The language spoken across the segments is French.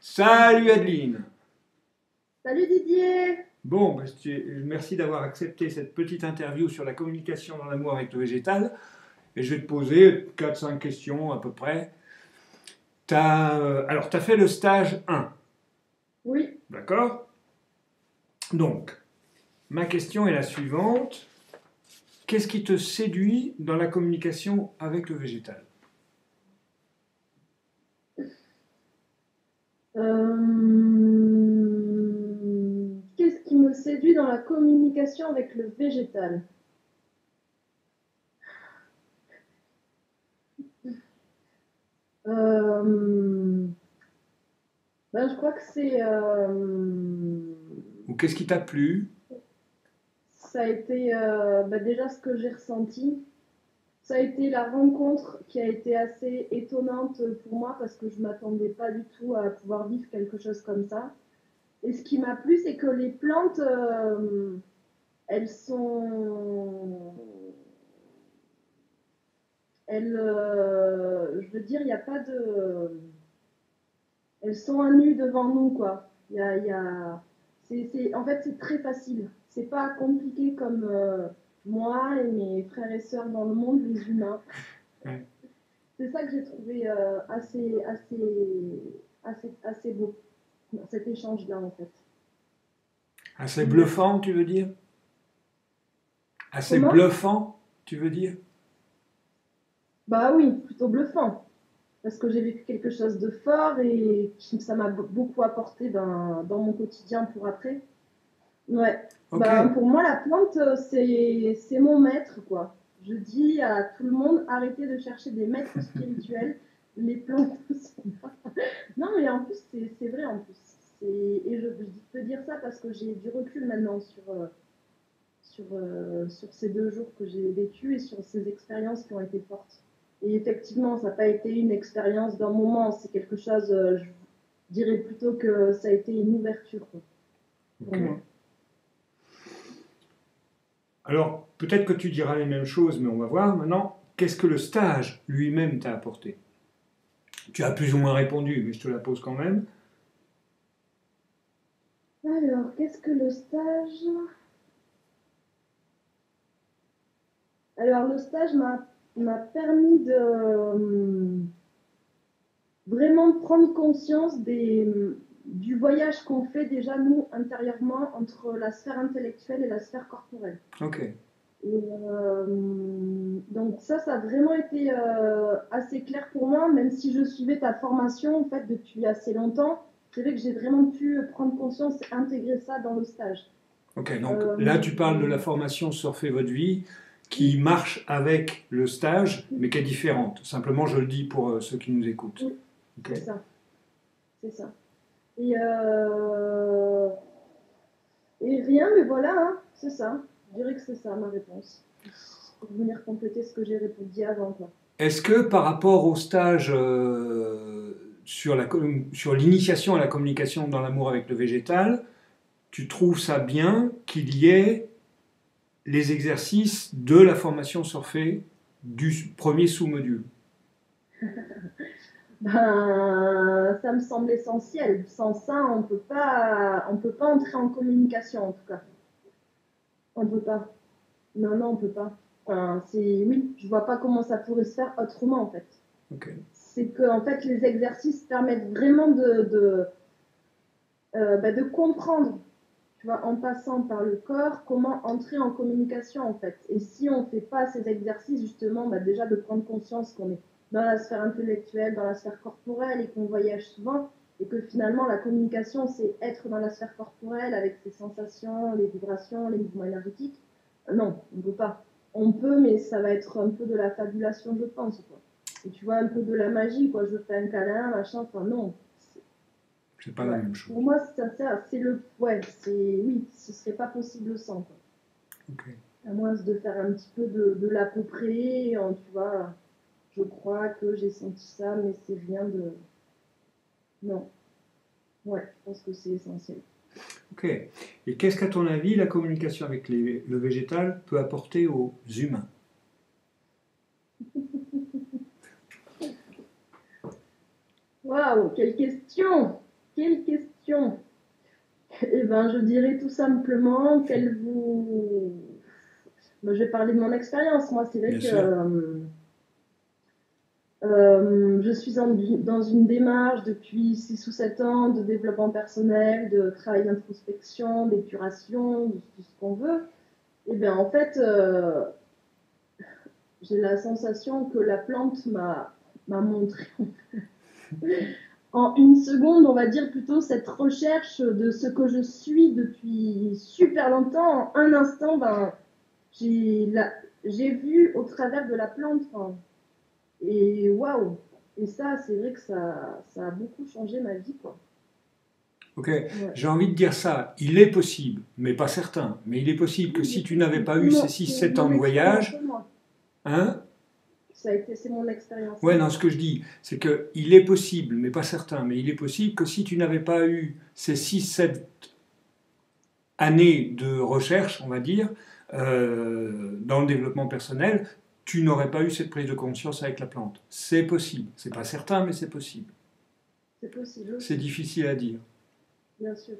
Salut Adeline. Salut Didier. Bon, merci d'avoir accepté cette petite interview sur la communication dans l'amour avec le végétal. Et je vais te poser 4-5 questions à peu près. Alors, tu as fait le stage 1. Oui. D'accord? Donc, ma question est la suivante. Qu'est-ce qui te séduit dans la communication avec le végétal? Qu'est-ce qui me séduit dans la communication avec le végétal? Je crois que Ou qu'est-ce qui t'a plu? ça a été déjà ce que j'ai ressenti. Ça a été la rencontre qui a été assez étonnante pour moi parce que je ne m'attendais pas du tout à pouvoir vivre quelque chose comme ça. Et ce qui m'a plu, c'est que les plantes, elles sont... je veux dire, il n'y a pas de... Elles sont à nu devant nous, quoi. En fait, c'est très facile. C'est pas compliqué comme moi et mes frères et sœurs dans le monde, les humains. Ouais. C'est ça que j'ai trouvé assez beau dans cet échange-là, en fait. Assez bluffant, tu veux dire? Assez Comment? bluffant, tu veux dire? Bah oui, plutôt bluffant. Parce que j'ai vécu quelque chose de fort et ça m'a beaucoup apporté dans mon quotidien pour après. Ouais. Ok. Pour moi, la plante, c'est mon maître, quoi. Je dis à tout le monde, arrêtez de chercher des maîtres spirituels. Les plantes sont là. Non, mais en plus, c'est vrai, en plus. Et je peux dire ça parce que j'ai du recul maintenant sur ces 2 jours que j'ai vécu et sur ces expériences qui ont été fortes. Et effectivement, ça n'a pas été une expérience d'un moment, c'est quelque chose, je dirais plutôt que ça a été une ouverture, quoi, pour Ok. moi. Alors, peut-être que tu diras les mêmes choses, mais on va voir maintenant. Qu'est-ce que le stage lui-même t'a apporté? Tu as plus ou moins répondu, mais je te la pose quand même. Alors, qu'est-ce que le stage? Alors, le stage m'a permis de vraiment prendre conscience du voyage qu'on fait déjà, nous, intérieurement, entre la sphère intellectuelle et la sphère corporelle. Ok. Et, donc ça a vraiment été assez clair pour moi, même si je suivais ta formation en fait depuis assez longtemps. C'est vrai que j'ai vraiment pu prendre conscience et intégrer ça dans le stage. Ok, donc là tu parles de la formation Surfer votre vie qui marche avec le stage, mais qui est différente. Simplement, je le dis pour ceux qui nous écoutent. Oui, Okay. c'est ça. C'est ça. Et rien, mais voilà, hein, c'est ça. Je dirais que c'est ça ma réponse. Pour venir compléter ce que j'ai répondu avant, quoi. Est-ce que par rapport au stage sur l'initiation à la communication dans l'amour avec le végétal, tu trouves ça bien qu'il y ait les exercices de la formation Surfer du premier sous-module? Ça me semble essentiel. Sans ça, on peut pas entrer en communication, en tout cas. On peut pas. Non, non, on peut pas. Oui, je vois pas comment ça pourrait se faire autrement, en fait. Okay. C'est que, en fait, les exercices permettent vraiment de comprendre, tu vois, en passant par le corps, comment entrer en communication, en fait. Et si on fait pas ces exercices, justement, déjà de prendre conscience qu'on est dans la sphère intellectuelle, dans la sphère corporelle et qu'on voyage souvent, et que finalement, la communication, c'est être dans la sphère corporelle avec ses sensations, les vibrations, les mouvements énergétiques. Non, on ne peut pas. On peut, mais ça va être un peu de la fabulation, je pense, quoi. Et tu vois, un peu de la magie, quoi. Je fais un câlin, machin, enfin, non. C'est pas la même chose. Pour moi, c'est le. Ouais, oui, ce serait pas possible sans, quoi. Okay. À moins de faire un petit peu de l'à peu près, tu vois. Je crois que j'ai senti ça, mais c'est rien de. Non. Ouais, je pense que c'est essentiel. Ok. Et qu'est-ce qu'à ton avis la communication avec le végétal peut apporter aux humains? Waouh, quelle question! Quelle question! Eh ben, je dirais tout simplement qu'elle vous. Ben, je vais parler de mon expérience. Moi, c'est vrai Bien que sûr. je suis dans une démarche depuis 6 ou 7 ans de développement personnel, de travail d'introspection, d'épuration, de tout ce qu'on veut. Et bien, en fait, j'ai la sensation que la plante m'a montré en une seconde, on va dire plutôt, cette recherche de ce que je suis depuis super longtemps. En un instant, ben, j'ai vu au travers de la plante. Enfin, et waouh! Et ça, c'est vrai que ça a beaucoup changé ma vie, quoi. Ok, Ouais. j'ai envie de dire ça. Il est possible, mais pas certain, mais il est possible que Oui, si c'est tu n'avais possible. pas eu ces six C'est sept ans mon de expérience voyage, à moi. hein? C'est mon expérience à Ouais, non, moi. ce que je dis, c'est que il est possible, mais pas certain, mais il est possible que si tu n'avais pas eu ces 6 7 années de recherche, on va dire, dans le développement personnel, tu n'aurais pas eu cette prise de conscience avec la plante. C'est possible. C'est pas certain, mais c'est possible. C'est possible C'est aussi, difficile à dire. bien sûr.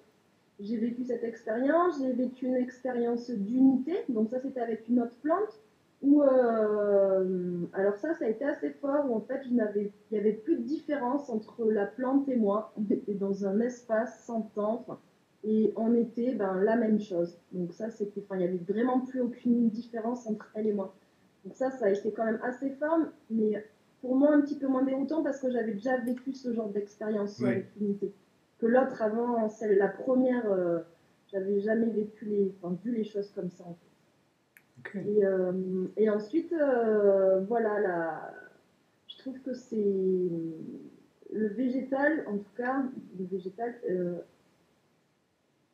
J'ai vécu cette expérience, j'ai vécu une expérience d'unité, donc ça c'était avec une autre plante, où, alors ça a été assez fort, où en fait il y avait plus de différence entre la plante et moi, on était dans un espace sans temps, enfin, et on était ben, la même chose. Donc ça c'était, enfin il y avait vraiment plus aucune différence entre elle et moi. Donc ça a été quand même assez fort, mais pour moi un petit peu moins déroutant parce que j'avais déjà vécu ce genre d'expérience Oui. avec l'unité que l'autre avant, celle, la première, j'avais jamais vécu enfin, vu les choses comme ça en Ok. fait. Et ensuite, voilà, je trouve que c'est le végétal, en tout cas, le végétal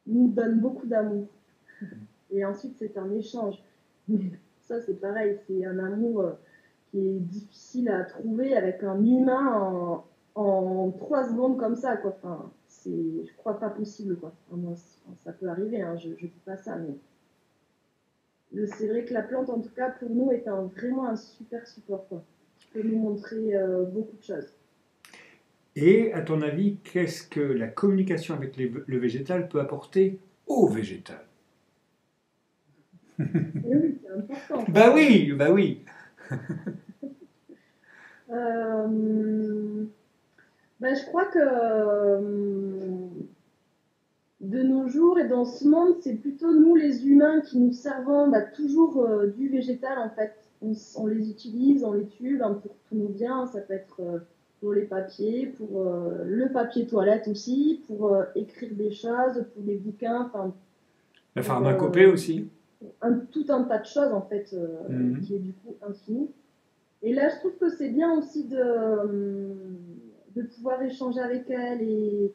nous donne beaucoup d'amour. Et ensuite, c'est un échange. Mais ça, c'est pareil, c'est un amour qui est difficile à trouver avec un humain en 3 secondes comme ça, quoi. Enfin, je crois pas possible, quoi. Enfin, moi, ça peut arriver, hein, je dis pas ça, mais c'est vrai que la plante, en tout cas, pour nous, est vraiment un super support, quoi. Qui peut nous montrer beaucoup de choses. Et à ton avis, qu'est-ce que la communication avec le végétal peut apporter au végétal? Et oui, c'est important, ça, Bah quand même. oui, bah oui. Euh, ben, je crois que de nos jours et dans ce monde, c'est plutôt nous les humains qui nous servons bah, toujours du végétal en fait. On les utilise, on les tue ben, pour tous nos biens. Ça peut être pour les papiers, pour le papier toilette aussi, pour écrire des choses, pour des bouquins, enfin La pour pharmacopée aussi. tout un tas de choses en fait Mhm. qui est du coup infini. Et là, je trouve que c'est bien aussi de pouvoir échanger avec elles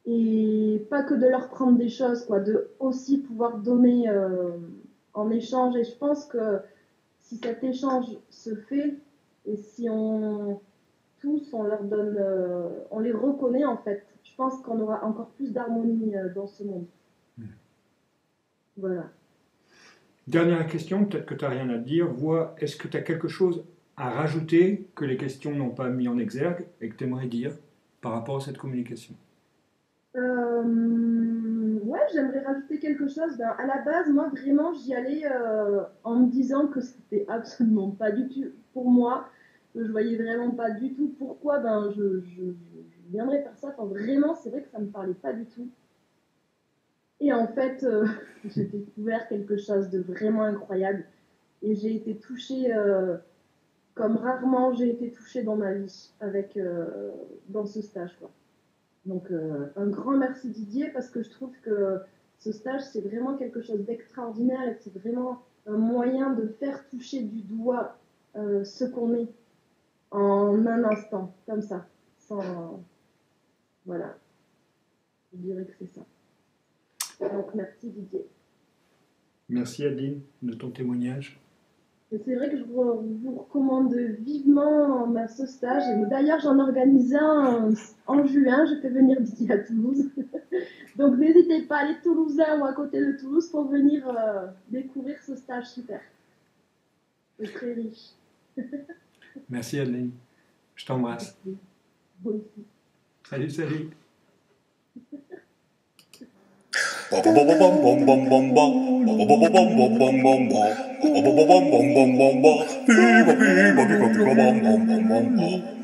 et pas que de leur prendre des choses, quoi, de aussi pouvoir donner en échange. Et je pense que si cet échange se fait et si on tous on leur donne, on les reconnaît en fait, je pense qu'on aura encore plus d'harmonie dans ce monde. Voilà. Dernière question, peut-être que tu n'as rien à dire. Vois, est-ce que tu as quelque chose à rajouter que les questions n'ont pas mis en exergue et que tu aimerais dire par rapport à cette communication? Ouais, j'aimerais rajouter quelque chose. Ben, à la base, moi, vraiment, j'y allais en me disant que c'était absolument pas du tout pour moi, que je voyais vraiment pas du tout pourquoi ben, je viendrais faire ça. Enfin, vraiment, c'est vrai que ça me parlait pas du tout. Et en fait, j'ai découvert quelque chose de vraiment incroyable et j'ai été touchée comme rarement j'ai été touchée dans ma vie avec, dans ce stage, quoi. Donc un grand merci Didier parce que je trouve que ce stage c'est vraiment quelque chose d'extraordinaire et c'est vraiment un moyen de faire toucher du doigt ce qu'on est en un instant, comme ça. Sans... Voilà, je dirais que c'est ça. Donc merci Didier. Merci Adeline de ton témoignage. Et c'est vrai que je vous recommande vivement ce stage. Et d'ailleurs, j'en organise un en juin. Je fais venir Didier à Toulouse. Donc n'hésitez pas, les Toulousains ou à côté de Toulouse, pour venir découvrir ce stage super. C'est très riche. Merci Adeline. Je t'embrasse. Merci. Vous aussi. Salut, salut. Bum bum bum bum bum bum bum bum bum bum bum bum bum bum bum bum bum bum bum bum